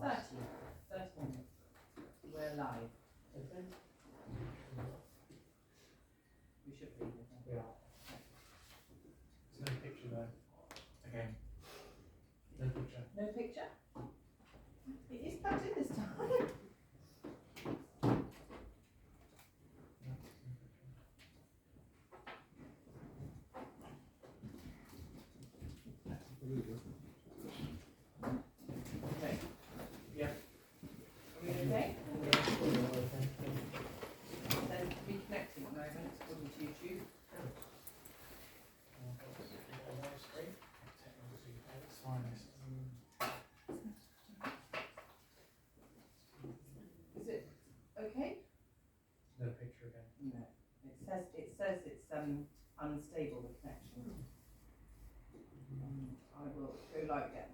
30 minutes. We're live. Okay. We should read it. We are. There's no picture though. Again. No picture. No picture? It is plugged in this time. Okay. Yeah. Are we okay? Then reconnecting at the moment, according to YouTube. Is it okay? No picture again. No. It says it's unstable, the connection. I will go live again.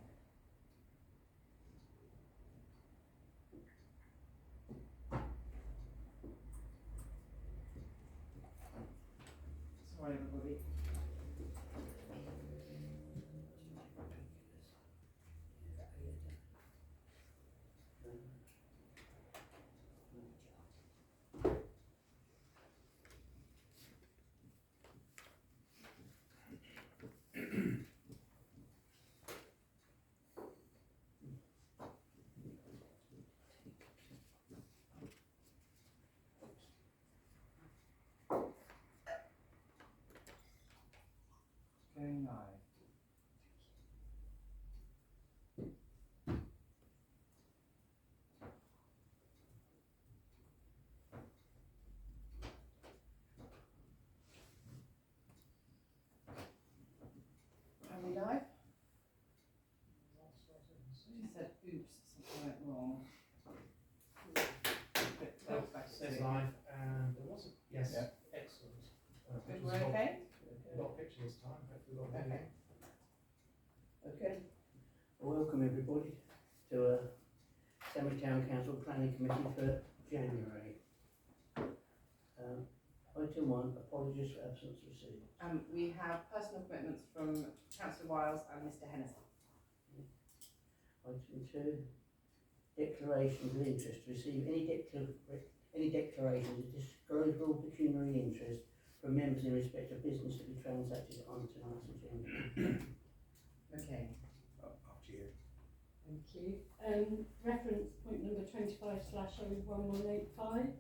Sorry everybody. Going live. Are we live? She said, oops, something went wrong. Says live and there wasn't. Yes. Yeah. Excellent. Good, we're okay? We've got a picture this time. Hopefully we've got a video. Okay. Well, welcome everybody to Semi-Town Council Planning Committee for January. Item 1, apologies for absence received. We have personal commitments from Councillor Wiles and Mr Hennessy. Item 2, declarations of interest. To receive any declarations of disclosable pecuniary interest from members in respect of business to be transacted on tonight's agenda. Okay. After you. Thank you. Reference point number 25/01185,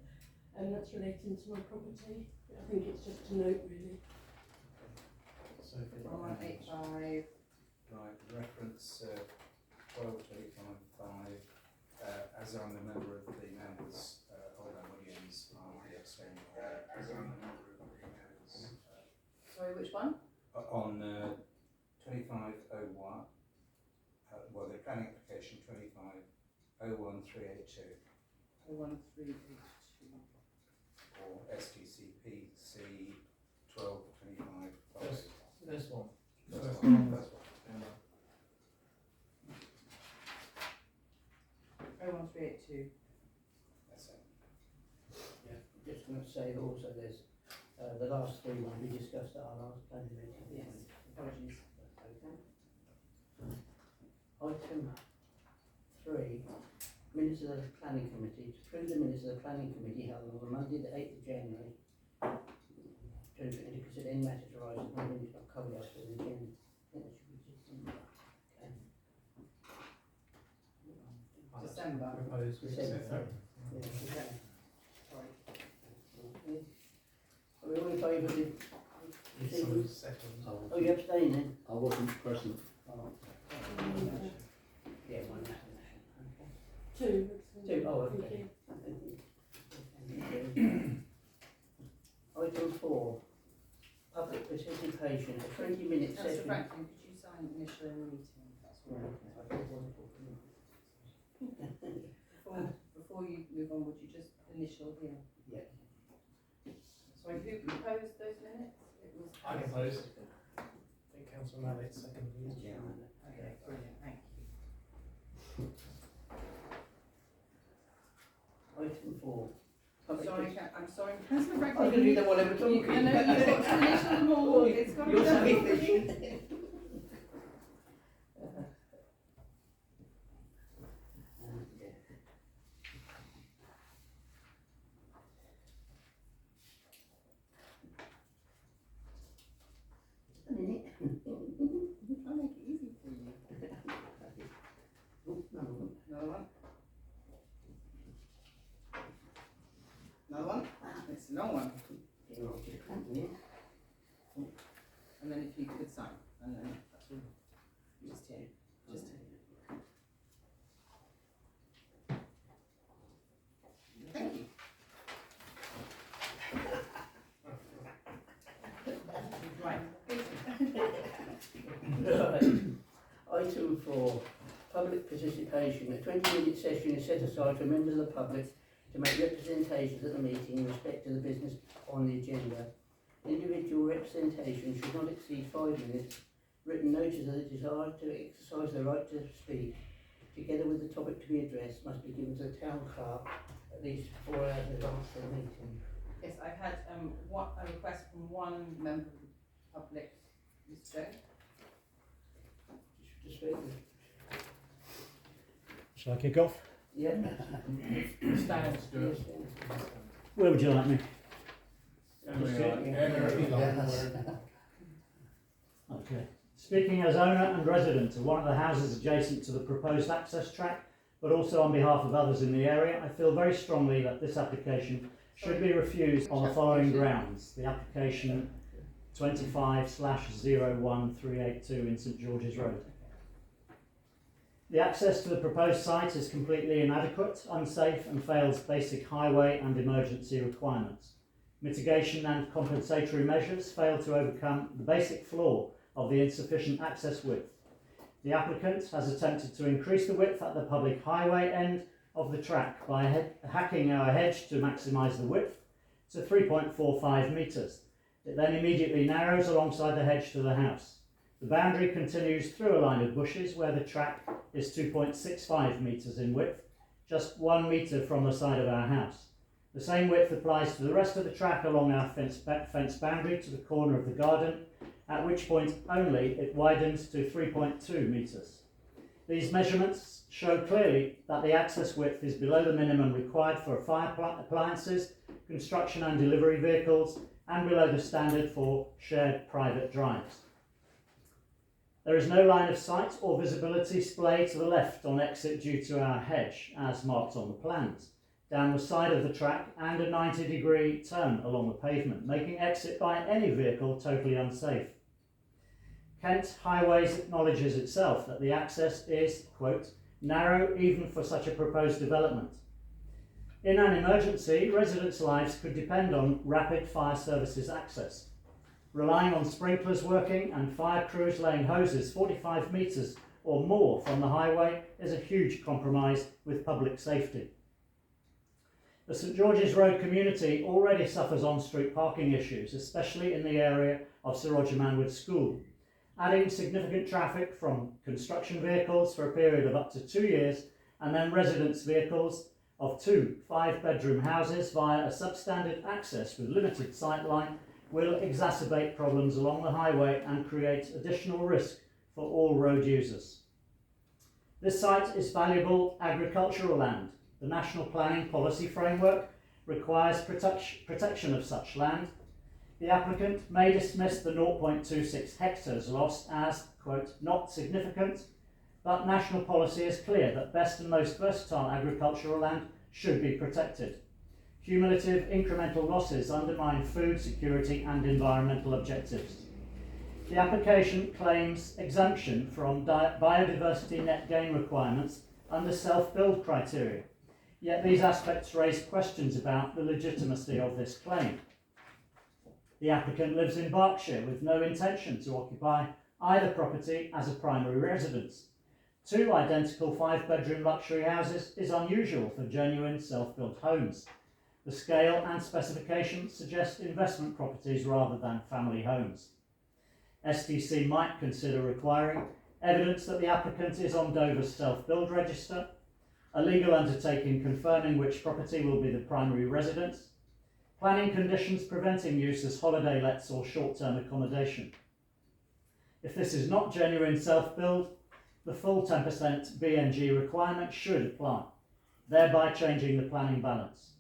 and that's relating to my property. I think it's just a note really. So if you're 1185. Right, reference 1225.5. As I'm a member of the members, Oliver Williams, I'll be abstaining on that. As I'm a member of the members. Sorry, which one? On 2501, well, the planning application 2501382 01382. or STC PC 1225. This one. First one. First one. 01382. That's it. Yeah. Just going to say also there's the last 3 ones we discussed at our last planning meeting. Yes. Apologies. Okay. Item 3, minutes of the planning committee. To approve the minutes of the planning committee held on Monday the 8th of January 2020 to consider any matters arising from the minutes not covered as per the agenda. I think that should be just okay. December. Proposed. December. Yeah, okay. Sorry. Okay. Are we all in favour of the Some seconds. Oh, you abstain then? I wasn't present. Oh. Yeah, one abstention. Two. Two, oh, Thank okay. you. Item 4, public participation, a 20-minute Councillor session. Franklin, could you sign initial in the meeting? That's all right. Before you move on, would you just initial here? Yeah. Sorry, who proposed those minutes? It was. I proposed. I think Councillor Mallet seconded. Yeah. Okay, brilliant, thank you. Item 4. I'm sorry, Councillor I'm Franklin. going to do that while I'm talking. No, you've got to initial them all. It's got to be You're done so properly. efficient. No one. Yeah. And then if you could sign, and then that's all. Just here. Just here. Thank you. Right. Item 4, public participation. A 20-minute session is set aside for members of the public to make representations at the meeting in respect to the business on the agenda. Individual representation should not exceed 5 minutes. Written notice of the desire to exercise the right to speak, together with the topic to be addressed, must be given to the town clerk at least 4 hours in advance of the meeting. Yes, I've had a request from one member of the public, Mr. Jones. To speak. Shall I kick off? Yeah. Stand, Stuart. Yes, Where would you like me? Okay. Speaking as owner and resident of one of the houses adjacent to the proposed access track, but also on behalf of others in the area, I feel very strongly that this application should be refused on the following grounds. The application 25/01382 in St George's Road. The access to the proposed site is completely inadequate, unsafe, and fails basic highway and emergency requirements. Mitigation and compensatory measures fail to overcome the basic flaw of the insufficient access width. The applicant has attempted to increase the width at the public highway end of the track by hacking our hedge to maximise the width to 3.45 metres. It then immediately narrows alongside the hedge to the house. The boundary continues through a line of bushes where the track is 2.65 metres in width, just 1 metre from the side of our house. The same width applies to the rest of the track along our fence boundary to the corner of the garden, at which point only it widens to 3.2 metres. These measurements show clearly that the access width is below the minimum required for fire appliances, construction and delivery vehicles, and below the standard for shared private drives. There is no line of sight or visibility splay to the left on exit due to our hedge, as marked on the plans, down the side of the track, and a 90-degree turn along the pavement, making exit by any vehicle totally unsafe. Kent Highways acknowledges itself that the access is, quote, narrow even for such a proposed development. In an emergency, residents' lives could depend on rapid fire services access. Relying on sprinklers working and fire crews laying hoses 45 metres or more from the highway is a huge compromise with public safety. The St George's Road community already suffers on-street parking issues, especially in the area of Sir Roger Manwood School. Adding significant traffic from construction vehicles for a period of up to 2 years, and then residents' vehicles of 2 5-bedroom houses via a substandard access with limited sightline will exacerbate problems along the highway and create additional risk for all road users. This site is valuable agricultural land. The National Planning Policy Framework requires protection of such land. The applicant may dismiss the 0.26 hectares lost as, quote, not significant, but national policy is clear that best and most versatile agricultural land should be protected. Cumulative incremental losses undermine food security and environmental objectives. The application claims exemption from biodiversity net gain requirements under self-build criteria, yet these aspects raise questions about the legitimacy of this claim. The applicant lives in Berkshire with no intention to occupy either property as a primary residence. 2 identical 5-bedroom luxury houses is unusual for genuine self-built homes. The scale and specifications suggest investment properties rather than family homes. STC might consider requiring evidence that the applicant is on Dover's self-build register, a legal undertaking confirming which property will be the primary residence, planning conditions preventing use as holiday lets or short-term accommodation. If this is not genuine self-build, the full 10% BNG requirement should apply, thereby changing the planning balance.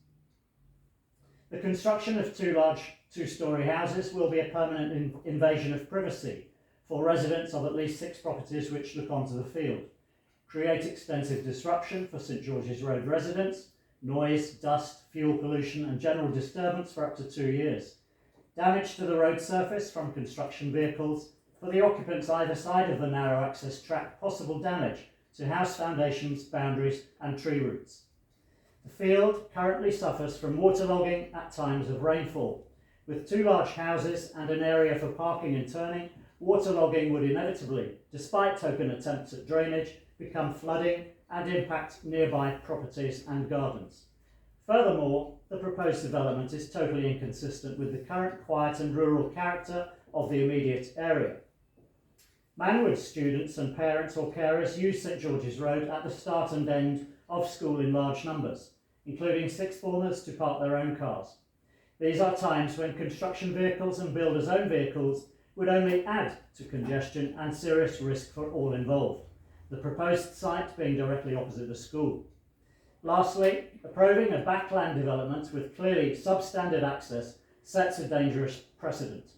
The construction of 2 large 2-storey houses will be a permanent invasion of privacy for residents of at least 6 properties which look onto the field, create extensive disruption for St George's Road residents, noise, dust, fuel pollution and general disturbance for up to 2 years. Damage to the road surface from construction vehicles. For the occupants either side of the narrow access track, possible damage to house foundations, boundaries and tree roots. The field currently suffers from waterlogging at times of rainfall. With 2 large houses and an area for parking and turning, waterlogging would inevitably, despite token attempts at drainage, become flooding and impact nearby properties and gardens. Furthermore, the proposed development is totally inconsistent with the current quiet and rural character of the immediate area. Manwood students and parents or carers use St George's Road at the start and end of school in large numbers, including sixth formers to park their own cars. These are times when construction vehicles and builders' own vehicles would only add to congestion and serious risk for all involved, the proposed site being directly opposite the school. Lastly, approving a backland development with clearly substandard access sets a dangerous precedent.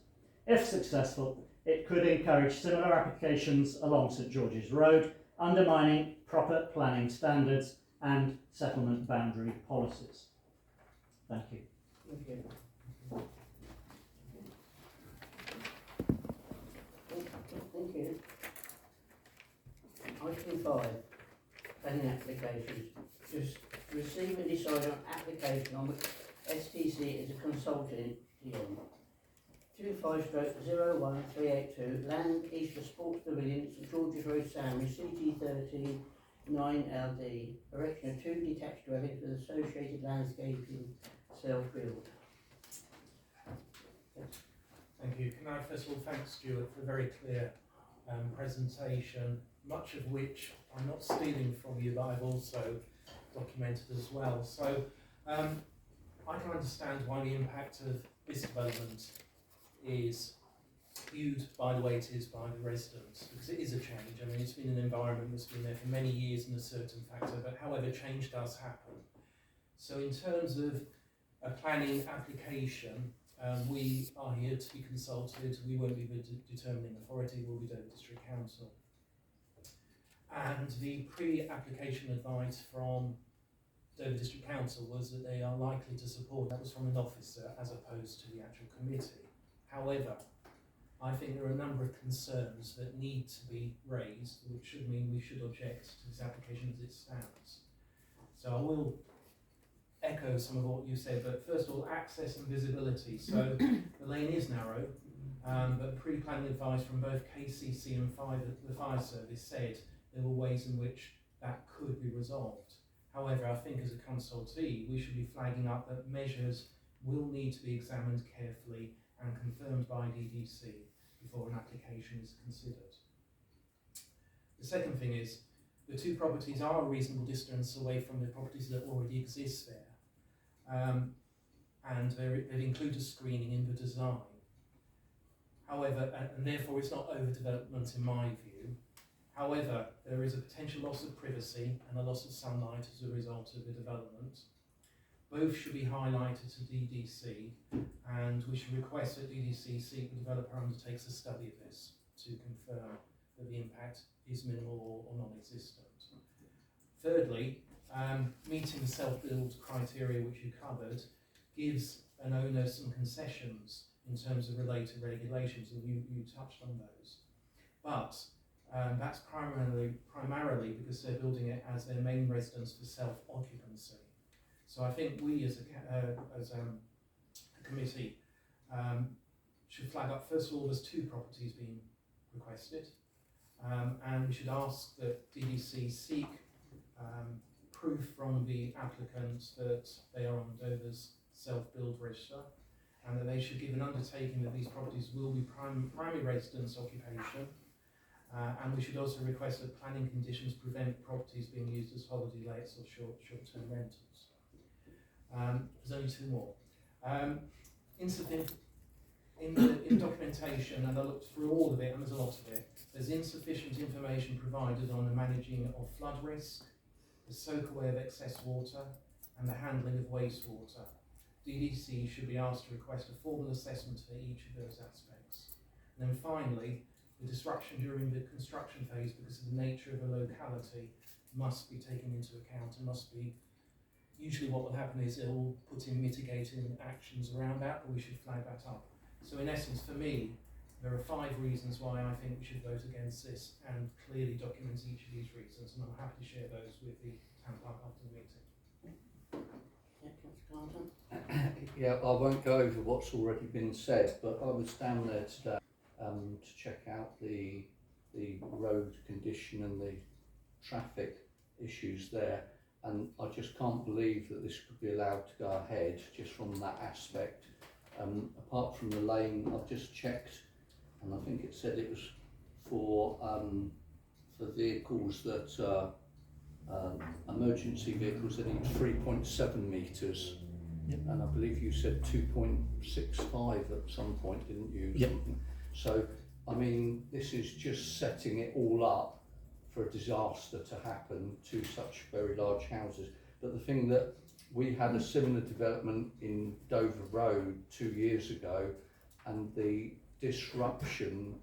If successful, it could encourage similar applications along St George's Road, undermining proper planning standards and settlement boundary policies. Thank you. Thank you. Thank you. Item 5, planning applications. Just receive and decide on application on which STC is a consultant on. 25/01382, land east of Sports Pavilion, St George's Road, Samry, CT13 9LD, erection of 2 detached dwellings with associated landscaping, self-build. Thank you. Can I first of all thank Stuart for a very clear presentation, much of which I'm not stealing from you, but I've also documented as well. So I can understand why the impact of this development is viewed by the way it is by the residents, because it is a change. I mean, it's been an environment that's been there for many years and a certain factor, but however, change does happen. So in terms of a planning application, we are here to be consulted. We won't be the determining authority, we'll be the District Council. And the pre-application advice from Dover District Council was that they are likely to support. That was from an officer as opposed to the actual committee. However, I think there are a number of concerns that need to be raised, which should mean we should object to this application as it stands. So I will echo some of what you said, but first of all, access and visibility. So the lane is narrow, but pre-planning advice from both KCC and the fire service said there were ways in which that could be resolved. However, I think as a consultee, we should be flagging up that measures will need to be examined carefully and confirmed by DDC before an application is considered. The second thing is, the 2 properties are a reasonable distance away from the properties that already exist there. And they've included screening in the design. However, and therefore it's not overdevelopment in my view. However, there is a potential loss of privacy and a loss of sunlight as a result of the development. Both should be highlighted to DDC, and we should request that DDC seek the developer undertakes a study of this to confirm that the impact is minimal or non-existent. Thirdly, meeting the self-build criteria which you covered gives an owner some concessions in terms of related regulations, and you touched on those. But that's primarily because they're building it as their main residence for self-occupancy. So I think we as a committee should flag up, first of all, there's 2 properties being requested, and we should ask that DDC seek proof from the applicant that they are on Dover's self-build register, and that they should give an undertaking that these properties will be primary residence occupation, and we should also request that planning conditions prevent properties being used as holiday lets or short-term rentals. There's only 2 more. In documentation, and I looked through all of it, and there's a lot of it, there's insufficient information provided on the managing of flood risk, the soak away of excess water, and the handling of wastewater. DDC should be asked to request a formal assessment for each of those aspects. And then finally, the disruption during the construction phase, because of the nature of the locality, must be taken into account and must be usually what will happen is it will put in mitigating actions around that, but we should flag that up. So in essence, for me, there are 5 reasons why I think we should vote against this, and clearly document each of these reasons, and I'm happy to share those with the town clerk after the meeting. Yeah, Councillor Carter? Yeah, I won't go over what's already been said, but I was down there today to check out the road condition and the traffic issues there, and I just can't believe that this could be allowed to go ahead just from that aspect. Apart from the lane, I've just checked, and I think it said it was for vehicles that emergency vehicles that need 3.7 metres. Yep. And I believe you said 2.65 at some point, didn't you? Yep. So, I mean, this is just setting it all up for a disaster to happen to such very large houses. But the thing that we had a similar development in Dover Road 2 years ago, and the disruption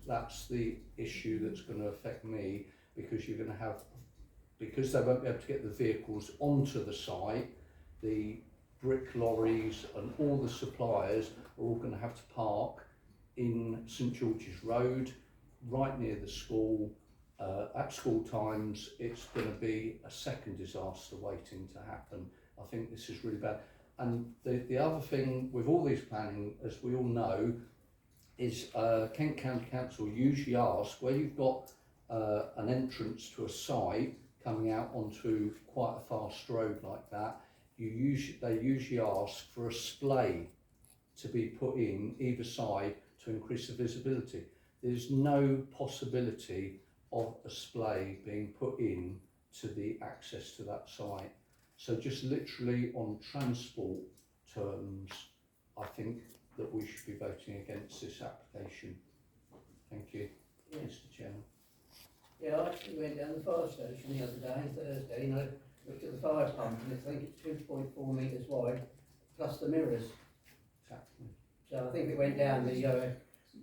that's the issue that's going to affect me, because you're going to have, because they won't be able to get the vehicles onto the site, the brick lorries and all the suppliers are all going to have to park in St George's Road, right near the school. At school times, it's going to be a second disaster waiting to happen. I think this is really bad. And the other thing with all these planning, as we all know, is Kent County Council usually ask, where you've got an entrance to a site coming out onto quite a fast road like that, they usually ask for a splay to be put in either side to increase the visibility. There's no possibility of a splay being put in to the access to that site. So just literally on transport terms, I think that we should be voting against this application. Thank you, Yeah. Mr. Chairman. Yeah, I actually went down the fire station the other day, Thursday, and I looked at the fire pump, and I think it's 2.4 metres wide, plus the mirrors. Exactly. So I think it went down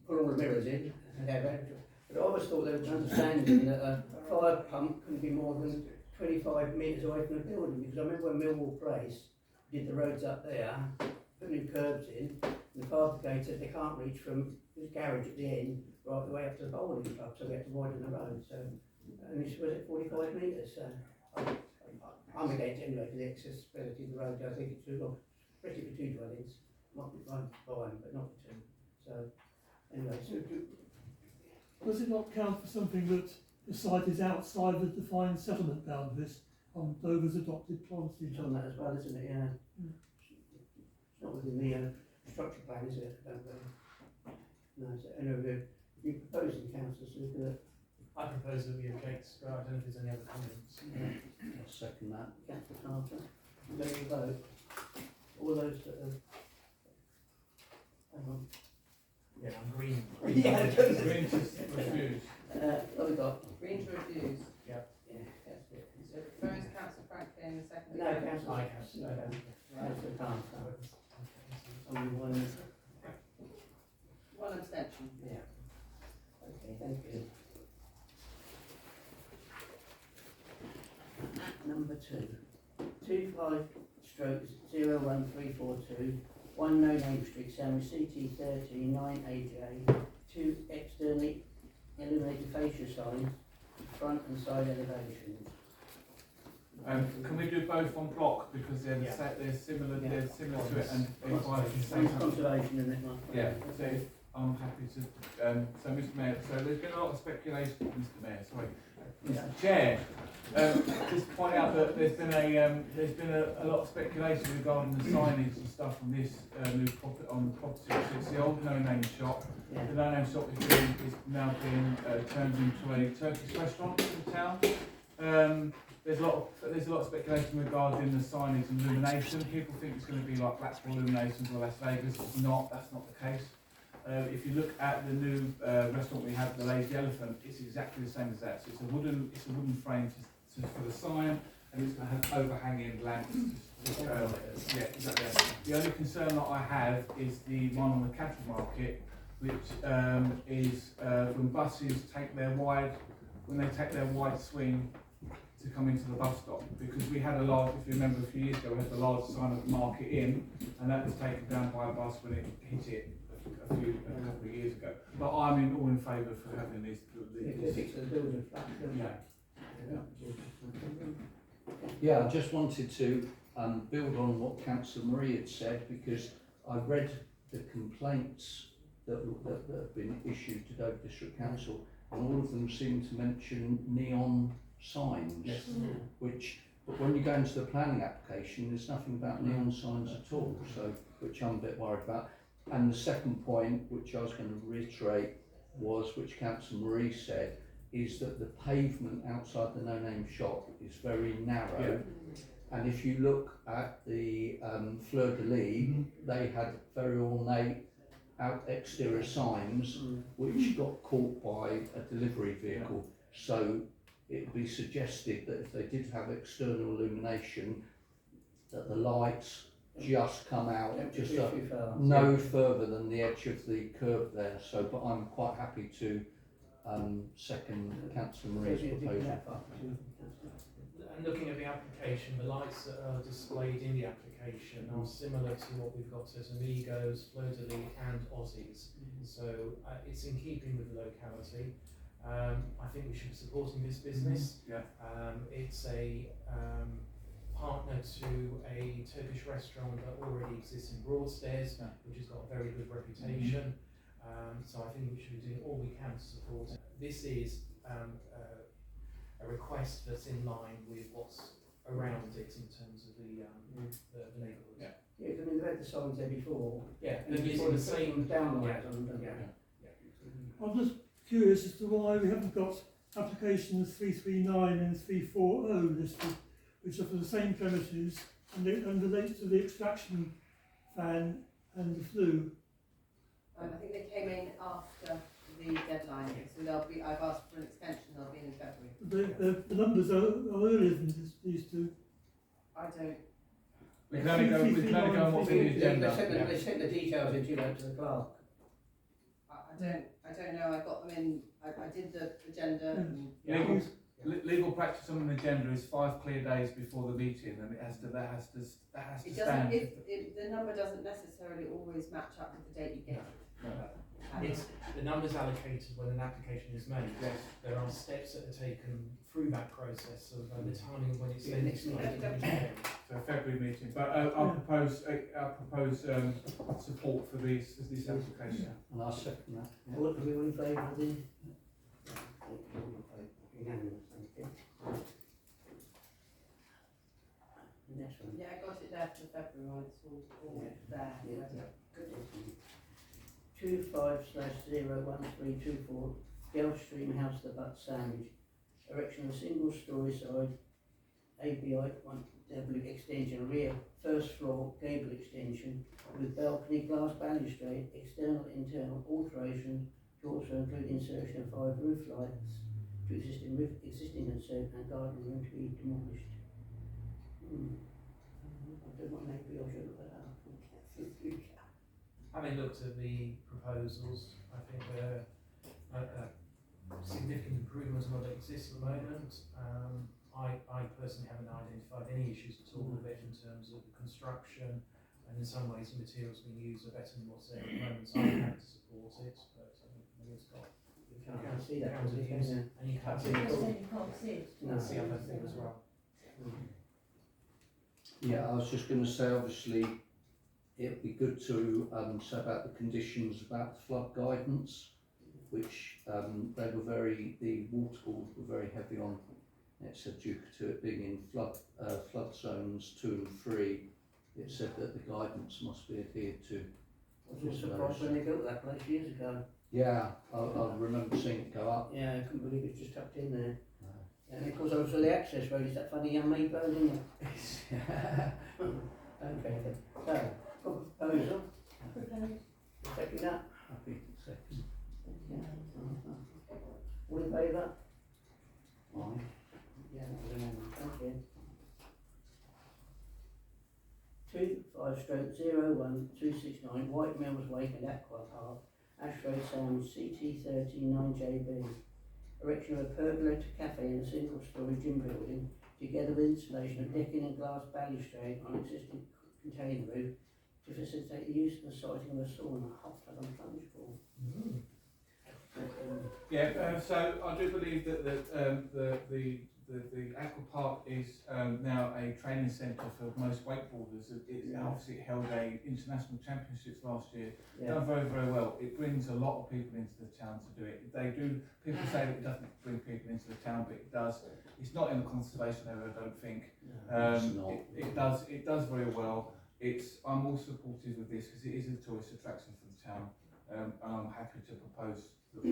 put all the mirrors in, and have it. But I always thought there was an understanding that a fire pump couldn't be more than 25 metres away from the building, because I remember when Millwall Place did the roads up there, put new curbs in, and the fire brigade said they can't reach from this garage at the end right the way up to the bowling club, so we had to widen the road. So, and this was at 45 metres. So I'm against it anyway, because the accessibility of the road, I think it's too long, especially for 2 dwellings. Might be fine, but not for 2. So anyway, Does it not count for something that the site is outside the defined settlement boundaries on Dover's adopted policy? it's on that as well, isn't it? Yeah. It's not within the structure plan, is it? I don't know. No, so anyway, you're proposing, councillor, so I propose that we object. I don't know if there's any other comments. I'll second that. Councillor Carter, you ready to vote? All those that are... Hang on. Yeah, I'm green. Yeah. Green to refuse. What have we got? Green to refuse. Yeah. Yeah, that's it. So first Councillor Franklin, the second. No, councillor. I can. Councillor Carter. Only One abstention. Yeah. Okay, thank you. Number 2. 25/01342, 1 No Name Street, Sandwich, CT 30 9AJ, 2 externally illuminated fascia signs, front and side elevations. Can we do both on block, because they're similar, Yeah. they're similar to it, and if I can say One's something. conservation, isn't it, Mark? Yeah, so I'm happy to, so Mr Mayor, so there's been a lot of speculation, Mr Mayor, sorry, Mr Chair, just to point out that there's been a lot of speculation regarding the signage and stuff on this new property, on the property. So it's the old No Name shop. Yeah. The No Name shop is now being turned into a Turkish restaurant in the town. There's a lot of speculation regarding the signage and illumination. People think it's going to be like Blackpool illuminations or Las Vegas. It's not. That's not the case. If you look at the new restaurant we have, the Lazy Elephant, it's exactly the same as that. So it's a wooden frame for the sign, and it's going to have overhanging lamps. Yeah, exactly. The only concern that I have is the one on the cattle market, which is when buses take their wide swing to come into the bus stop, because we had a large, if you remember a few years ago, we had the large sign of Market Inn, and that was taken down by a bus when it hit it a couple of years ago. But I'm all in favour for having these. Fix the building flat. Yeah, I just wanted to build on what Councillor Marie had said, because I read the complaints that have been issued to Dover District Council, and all of them seem to mention neon signs, Yes. which, but when you go into the planning application, there's nothing about neon signs at all, so, which I'm a bit worried about. And the second point, which I was going to reiterate, was, which Councillor Marie said, is that the pavement outside the no-name shop is very narrow. And if you look at the Fleur de Lis, they had very ornate exterior signs which got caught by a delivery vehicle. So it would be suggested that if they did have external illumination, that the lights just come out just no further than the edge of the curb there. So, but I'm quite happy to second Councillor Marie's proposal. And looking at the application, the lights that are displayed in the application are similar to what we've got as Amigos, Fleur de Lis and Aussies. So it's in keeping with the locality. I think we should be supporting this business. It's a partner to a Turkish restaurant that already exists in Broadstairs, which has got a very good reputation. So I think we should be doing all we can to support it. This is a request that's in line with what's around it in terms of the neighbourhood. Yeah, I mean, they've had the signs there before. Yeah, And they're before using the they put same them down yeah. like them, I'm just curious as to why we haven't got applications 339 and 340 listed, which are for the same premises and relate to the extraction fan and the flue. I think they came in after the deadline, so they'll be, I've asked for an extension, they'll be in February. The numbers are earlier than these two. I don't, We can only go on what's in the agenda. They sent the details into that to the clerk. I don't know, I got them in, I did the agenda and Legal practice on an agenda is 5 clear days before the meeting, and that has to it stand. doesn't, if the number doesn't necessarily always match up with the date you get it. It's the numbers allocated when an application is made. Yes. There are steps that are taken through that process of the timing of when it's Yeah, sent. next meeting. So February meeting, but I'll propose support for this application. And I'll second that. Yeah. All of you in favour of the? Unanimous, thank you. Next one. Yeah, I got it there for February, it's all there. Yeah. 25/01324 Delf Stream House, the Butt Sandwich. Erection of a single storey side ABI 1W extension, rear first floor gable extension with balcony, glass balustrade, external internal alterations to also include insertion of 5 roof lights to existing and garden room to be demolished. I don't know what maybe I should look that up. Having looked at the proposals, I think they're significant improvements on what exists at the moment. I personally haven't identified any issues at all with it in terms of the construction, and in some ways the materials being used are better than what's there at the moment, so I'm happy to support it, but maybe it's got. Can't see that, counter can views, you? and you can't see Can't see it. You can't see it. That's the other thing as well. Yeah, I was just going to say, obviously, it'd be good to say about the conditions about the flood guidance, which they were the water board were very heavy on. It said due to it being in flood zones 2 and 3, it said that the guidance must be adhered to. I was surprised when they built that place years ago. Yeah, I remember seeing it go up. Yeah, I couldn't believe it's just tucked in there. And of course also the access road is that funny unmade road, isn't it? Okay, so, got a proposal, second that? Happy second. All in favour? Aye. Yeah, thank you. 25/01269 White Mills Wake and Aqua Park, Ash Road Sandwich, CT 139JB. erection of a pergola cafe and a single-storey gym building, together with installation of decking and glass balustrade on existing container roof to facilitate the use of the site of a sauna, hot tub and plunge pool. Yeah, so I do believe that the Aqua Park is now a training centre for most wakeboarders. It obviously held a international championships last year. Done very, very well. It brings a lot of people into the town to do it. People say that it doesn't bring people into the town, but it does. It's not in the conservation area, I don't think. It does very well. I'm all supportive of this because it is a tourist attraction for the town, and I'm happy to propose that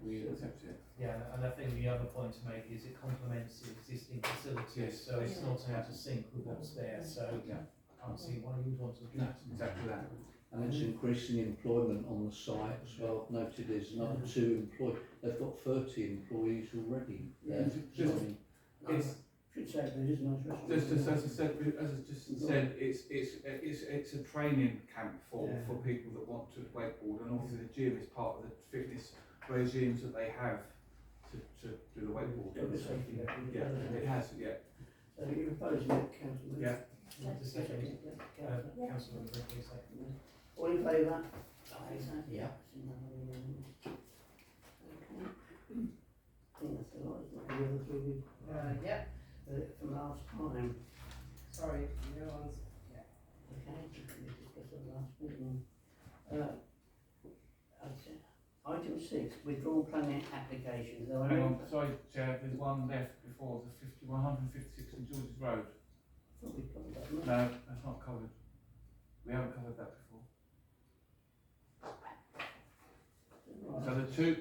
we accept it. Yeah, and I think the other point to make is it complements the existing facilities, so it's not out of sync with what's there, so I can't see why you'd want to do that. Exactly that. And it's increasing employment on the site as well. I've noted there's another 2 employees. They've got 30 employees already. Should say it is a nice restaurant. Just as I just said, it's a training camp for people that want to wakeboard, and obviously the gym is part of the fitness regimes that they have to do the wakeboard. Yeah, it has. Yeah. So you're proposing that, Councillor? Yeah. Councillor, please second. All in favour? Yeah. I think that's a lot, isn't it? The other three Yeah, from last time. sorry, no one's, Okay, we discussed at the last meeting. Item 6, withdrawn planning applications. There are Hang no. on, sorry, Chair. There's one left before the 156 St George's Road. I thought we'd covered that, no? No, that's not covered. We haven't covered that before. So the two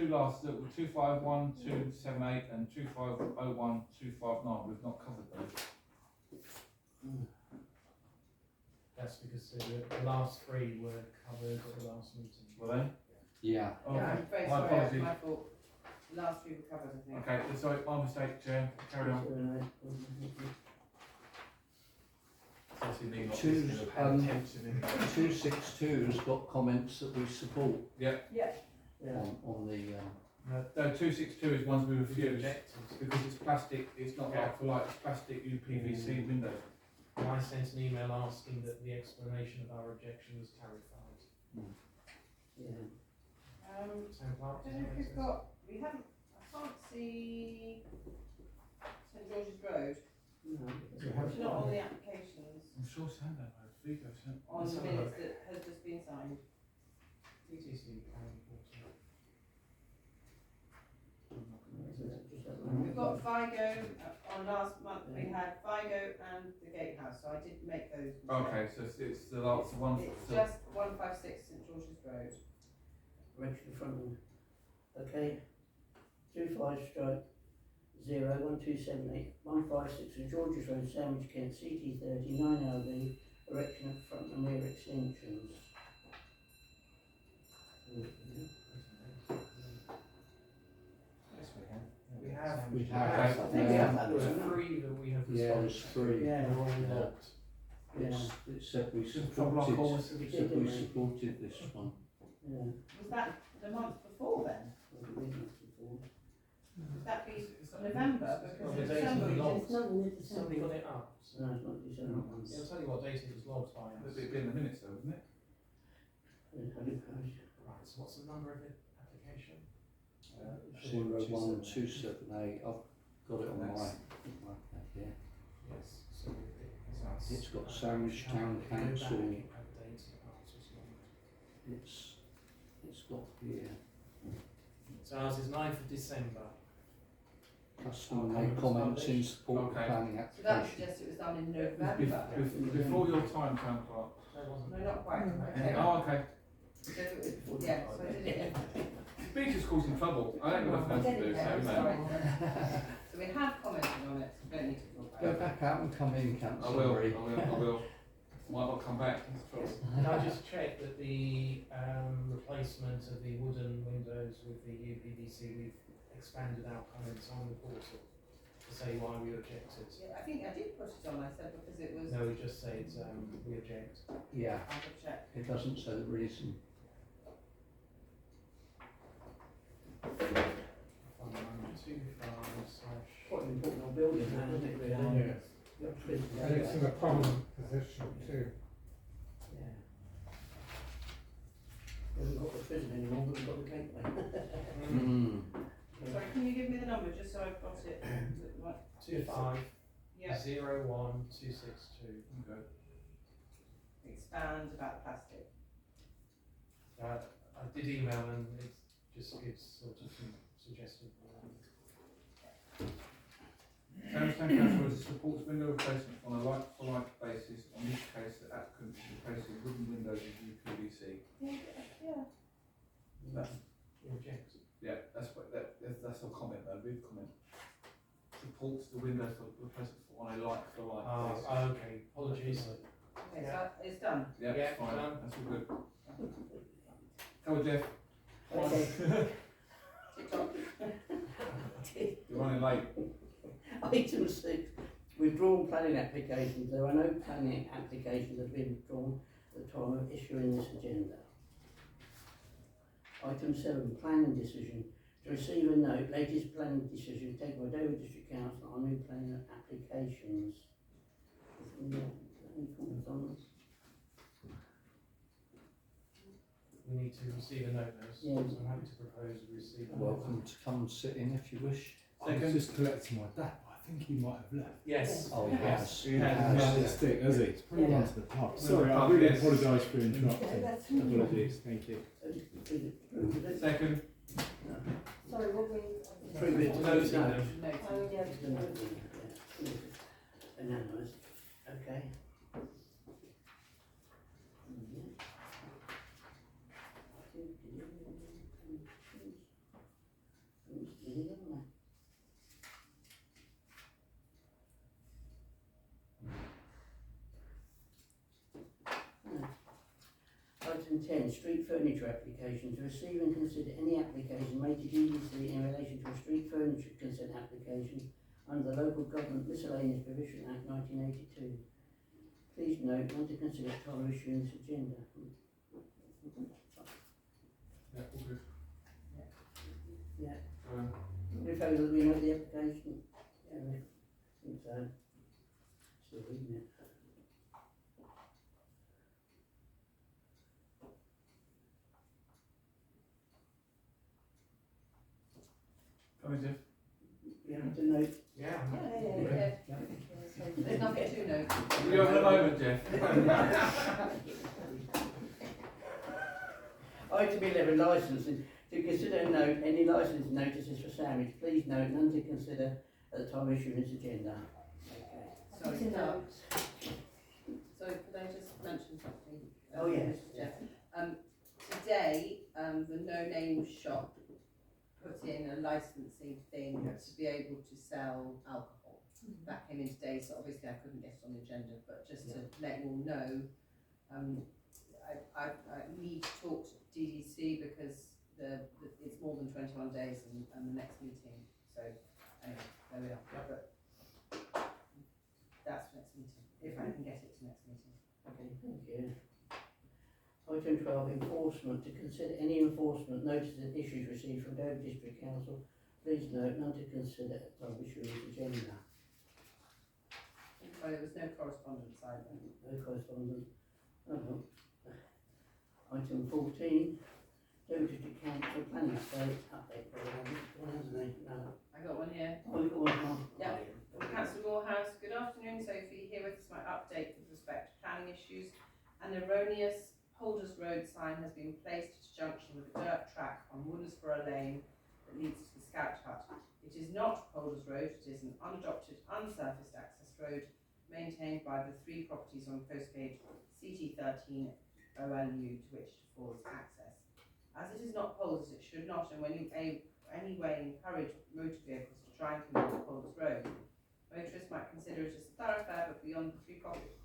last, the 251, 278 and 2501, 259, we've not covered those. That's because the last 3 were covered at the last meeting. Were they? Yeah. Okay. I'm very My sorry, apologies. my fault. The last 3 were covered, I think. Okay, sorry, my mistake, Chair. Carry on. Obviously, me not Choose, listening or paying attention. 262 has got comments that we support Yeah. on the. No, 262 is ones we refuse Rejected. because it's plastic. It's not like for like, it's plastic UPVC windows. And I sent an email asking that the explanation of our rejection was clarified. Yeah. Town Clerk, I don't know if we've got, we haven't, I can't see St George's Road. No. It's not on the applications, I'm sure Sando had Vigo sent. on the minutes that has just been signed. DDC Planning Committee. We've got Vigo, on last month we had Vigo and the Gatehouse, so I did make those. Okay, so it's the last one. It's just 156 St George's Road. Direction from them. Okay. 25/01278 156 St George's Road, Sandwich, Kent, CT30 9LB, erection of front and rear extensions. We have. We I have. think we have that. There were 3 that we have Yeah, responded there's to. 3. Yeah. They're all locked. It said we From like supported. almost We Said did, we didn't we? supported this one. Yeah. Was that the month before then? What did we do before? Would that be November? Well, Because the in date December of we the did. logs. Nothing is the Somebody same. got it up. So. No, it's not December ones. I'll tell you what date it was logged by us. It'd be in the minutes though, wouldn't it? Right, so what's the number of the application? 01278. I've got it on my iPad here. Yes, so It's got Sandwich Town Council. It's got here. So ours is 9th of December. Customer made comments in support of Okay. planning So that application. suggests it was done in Bef- November. Before your time, Town Clerk. There wasn't. No, not quite. Okay. Oh, okay. So it was, yeah, so I did it. Speaker's causing trouble. I ain't got nothing to do, so I'm no. sorry. So we have commented on it, so we don't need to talk Go about it. back out and come in, I Councillor. will. Might not come back. That's the trouble. Can I just check that the replacement of the wooden windows with the UPVC, we've expanded our comments on the portal to say why we objected? Yeah, I think I did put it on, I said because it was, No, we just said we object. Yeah, I'll check. it doesn't say the reason. 125/. Quite an important old building now, isn't it, really? Yeah. You've got prison And it's in anyway. a prominent position too. Yeah. We haven't got the prison anymore, but we've got the gateway. Mm. Sorry, can you give me the number just so I've got it? Is it right? 25/01262. Okay. Expand about plastic. I did email and it just gives sort of some suggested. Town Council supports window replacement on a like-for-like basis. On this case, the applicant is replacing wooden windows with UPVC. Yeah. Reject. Yeah, that's a comment though, read comment. Supports the window for replacement on a like-for-like basis. Okay, apologies. Okay, so it's done. Yeah, Yeah, it's fine, done. that's all good. Come on, Jeff. Okay. TikTok. You're running late. Item 6, withdrawn planning applications. There are no planning applications that have been withdrawn at the time of issuing this agenda. Item 7, planning decision. To receive a note, latest planning decision taken by Dover District Council on new planning applications. Any comments on this? We need to receive a note now, so Yeah. I'm happy to propose we receive a note. Welcome to come and sit in if you wish. I was just collecting my dad, but I think he might have left. Yes. Oh, yes. He has. Not the stick, has he? It's probably Yeah. gone to the pub. Yeah. Sorry, I Pub, really yes. apologise for interrupting. that's Apologies, thank you. Second. Sorry, what we? Approve it to Noting note. them. Oh, yeah. It's the note, yeah. Unanimous. Okay. Item 10, street furniture application. To receive and consider any application made to DDC in relation to a street furniture consent application under the Local Government Miscellaneous Provision Act 1982. Please note, not to consider time of issuing this agenda. Yeah, all good. Yeah. Um, In favour that we note the application? Yeah, I think so. Still reading it. come on, Jeff. You have to note. Yeah. Yeah. There's nothing to note. You have a moment, Jeff. Item 11, licensing. To consider and note any licence notices for sandwich. Please note none to consider at the time of issuing this agenda. Okay. Sorry, To no. note. Sorry, could I just mention something? Oh, yes. Jeff? Today, the No Name Shop put in a licensing thing Yes. to be able to sell alcohol. That came in today, so obviously I couldn't get it on the agenda, but just to let you all know, I need to talk to DDC because it's more than 21 days and the next meeting, so anyway, there we are. But that's next meeting, if I can get it to next meeting. Okay, thank you. Item 12, enforcement. To consider any enforcement notices and issues received from Dover District Council. Please note none to consider at the time of issuing this agenda. Well, there was no correspondence either. No correspondence. Oh, well. Item 14, Dover District Council Planning State update programme. One hasn't they? No. I got one here. Oh, we've got one more. Yeah. Councillor Morehouse, good afternoon. Sophie here with my update with respect to planning issues. An erroneous Holders Road sign has been placed at a junction with a dirt track on Woodersborough Lane that leads to the Scout Hut. It is not Holders Road, it is an unadopted, unsurfaced access road maintained by the 3 properties on postcode CT13 OLU to which it affords access. As it is not Holders, it should not in any way encourage motor vehicles to try and come off Holders Road. Motorists might consider it as a thoroughfare, but beyond the 3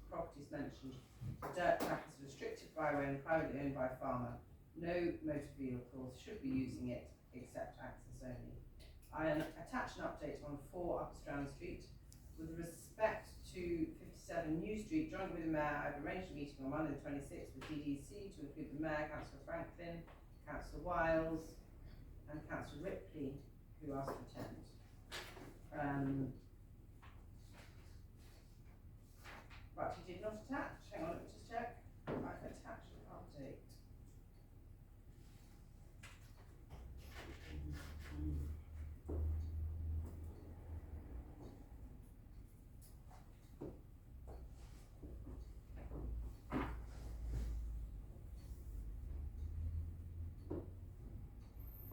properties mentioned, the dirt track is a restricted byway and privately owned by a farmer. No motor vehicles should be using it except access only. I attach an update on 4 Upper Strand Street. With respect to 57 New Street, joint with the Mayor, I've arranged a meeting on Monday the 26th with DDC to include the Mayor, Councillor Franklin, Councillor Wiles and Councillor Ripley who asked to attend. Right, he did not attach. Hang on, let me just check. I've attached an update.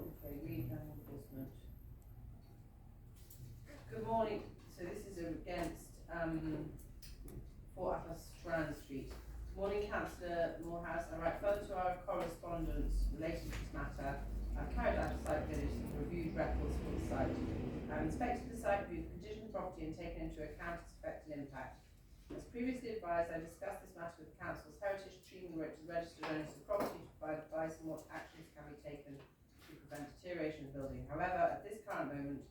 Okay, read and enforcement. Good morning. So this is against 4 Atlas Strand Street. Morning, Councillor Morehouse. I write further to our correspondence relating to this matter. I've carried out a site visit and reviewed records for the site. I've inspected the site, reviewed the condition of the property and taken into account its effect and impact. As previously advised, I discussed this matter with the Council's Heritage Team and wrote to the registered owners of the property to provide advice on what actions can be taken to prevent deterioration of the building. However, at this current moment,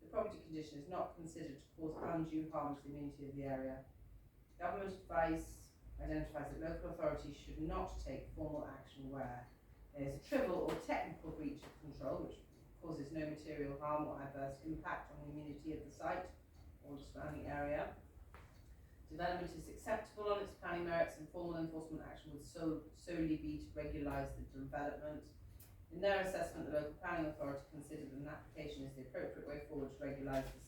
the property condition is not considered to cause undue harm to the amenity of the area. Government advice identifies that local authorities should not take formal action where there is a trivial or technical breach of control which causes no material harm or adverse impact on the amenity of the site or the surrounding area. Development is acceptable on its planning merits and formal enforcement action would solely be to regulise the development. In their assessment, the local planning authority considered an application is the appropriate way forward to regulise the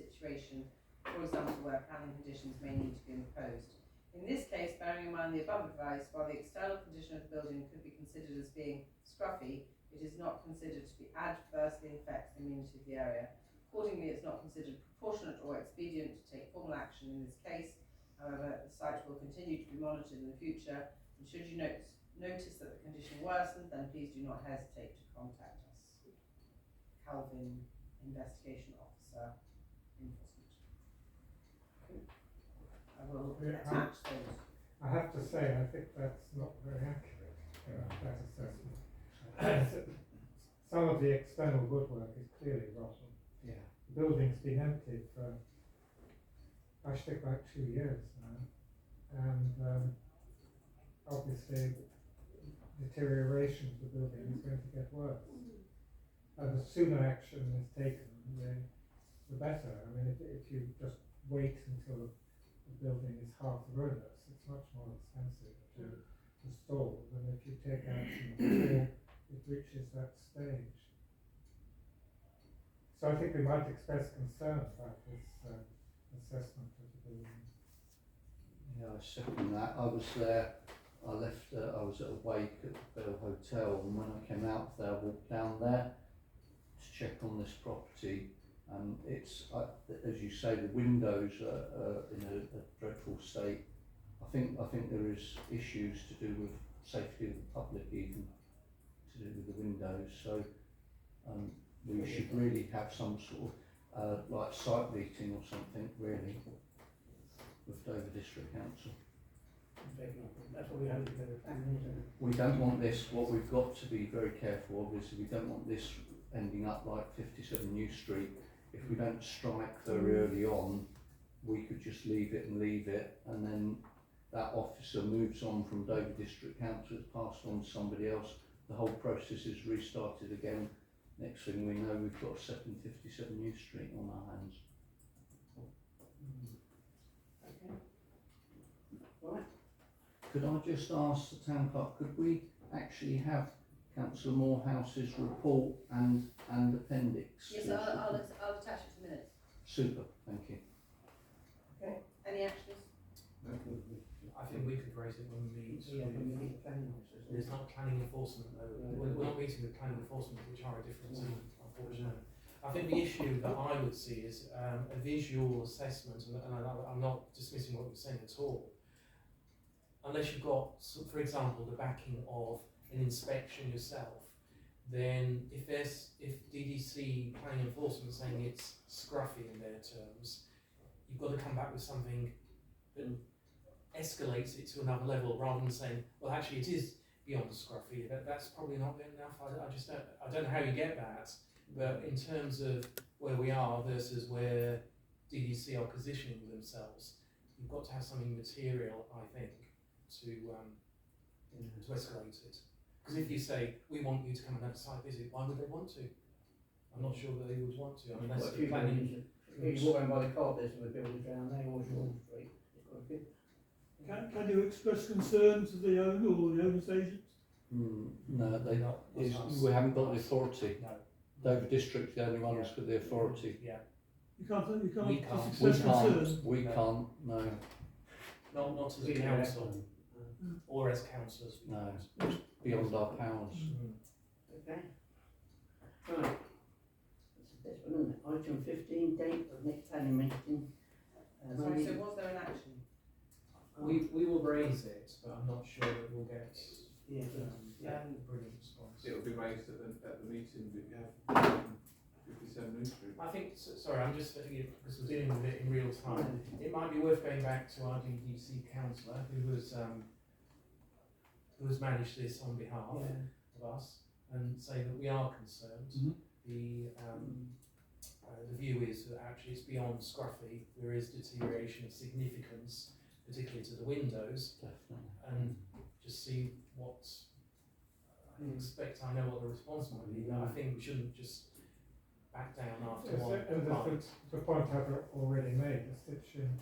situation, for example, where planning conditions may need to be imposed. In this case, bearing in mind the above advice, while the external condition of the building could be considered as being scruffy, it is not considered to be adversely affect the amenity of the area. Accordingly, it's not considered proportionate or expedient to take formal action in this case. However, the site will continue to be monitored in the future, and should you notice that the condition worsened, then please do not hesitate to contact us. Calvin, Investigation Officer, Enforcement. I will attach those. I have to say, I think that's not very accurate, that assessment. Some of the external woodwork is clearly rotten. Yeah. The building's been empty for, I think, about 2 years now, and obviously deterioration of the building is going to get worse. And the sooner action is taken, the better. I mean, if you just wait until the building is half ruinous, it's much more expensive to restore than if you take action before it reaches that stage. So I think we might express concern about this assessment of the building. Yeah, I second that. I was there, I left, I was at a wake at the Bell Hotel, and when I came out there, I walked down there to check on this property, and it's, as you say, the windows are in a dreadful state. I think there is issues to do with safety of the public, even to do with the windows, so we should really have some sort of like site meeting or something, really, with Dover District Council. That's what we hope to do. We don't want this, what we've got to be very careful of is we don't want this ending up like 57 New Street. If we don't strike very early on, we could just leave it, and then that officer moves on from Dover District Council, it's passed on to somebody else, the whole process is restarted again. Next thing we know, we've got a second 57 New Street on our hands. Okay. Right. Could I just ask the town clerk, could we actually have Councillor Morehouse's report and appendix? Yes, I'll attach it to minutes. Super, thank you. Okay. Any actions? I think we could raise it when we meet. Yeah, when we meet planning officers. It's not planning enforcement though. We're not meeting with planning enforcement, which are a different team, unfortunately. I think the issue that I would see is a visual assessment, and I'm not dismissing what you're saying at all. Unless you've got, for example, the backing of an inspection yourself, then if DDC Planning Enforcement is saying it's scruffy in their terms, you've got to come back with something that escalates it to another level, rather than saying, well, actually, it is beyond scruffy. That's probably not good enough. I don't know how you get that, but in terms of where we are versus where DDC are positioning themselves, you've got to have something material, I think, to escalate it. Because if you say, we want you to come and have a site visit, why would they want to? I I'm not sure that they would want to. I mean, Quite that's a few the planning. buildings. If you walk around by the car, there's some buildings around there, all Wall Street. It's quite good. Can you express concern to the owner or the owner's agent? No, Not us. we haven't got the authority. No. Dover District, the only ones Yeah. with the authority. Yeah. You can't We can't. just We express can't, concern. we No. can't, no, Not as We a can council or as councillors. we No. can't. beyond our powers. Mm. Okay. Right. That's one, isn't it? Item 15, date of next planning meeting. Sorry, Monday. so was there an action? We will raise it, but I'm not sure that we'll get Yeah. Yeah. a brilliant response. It'll be raised at the meeting that you have 57 New Street. I think, sorry, I'm just thinking, because we're dealing with it in real time, it might be worth going back to our DDC councillor who has managed this on behalf of us and say that we are concerned. Mhm. The view is that actually it's beyond scruffy, there is deterioration of significance, particularly to the windows, Definitely. and just see what I expect. I know what the response might be, but I think we shouldn't just back down after Yes, one and complaint. the point I've already made, the stitching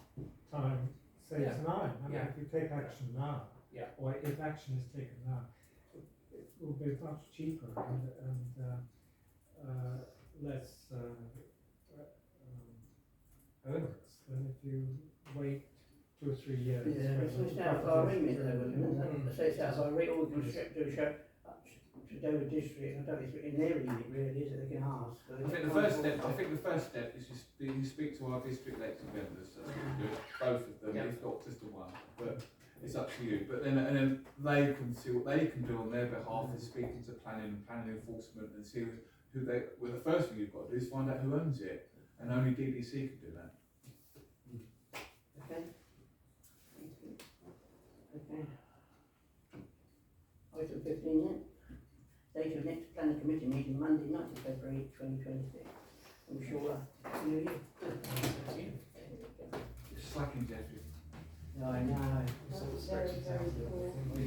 time saves Yeah. time. I mean, Yeah. if you take action now, Yeah. or if action is taken now, it will be much cheaper and less onerous than if you wait 2 or 3 years. Yeah, when it's the out of property our is remit though, ready. isn't it? So it's out of our remit, or we can do a show up to Dover District, I don't think it's in their remit really, is it, they can ask. I think the first step is you speak to our district elected members, that's what we do, both of them, Yeah. if not just the one, but it's up to you. But then, and then they can see what they can do on their behalf, is speaking to planning enforcement and see who they, well, the first thing you've got to do is find out who owns it, and only DDC can do that. Okay. Okay. Item 15 then. Date of next planning committee meeting, Monday, 9th of February 2026. I'm sure New Year. It's slacking, Jeffrey. No, I know. So it's Very, expected to very happen cool. within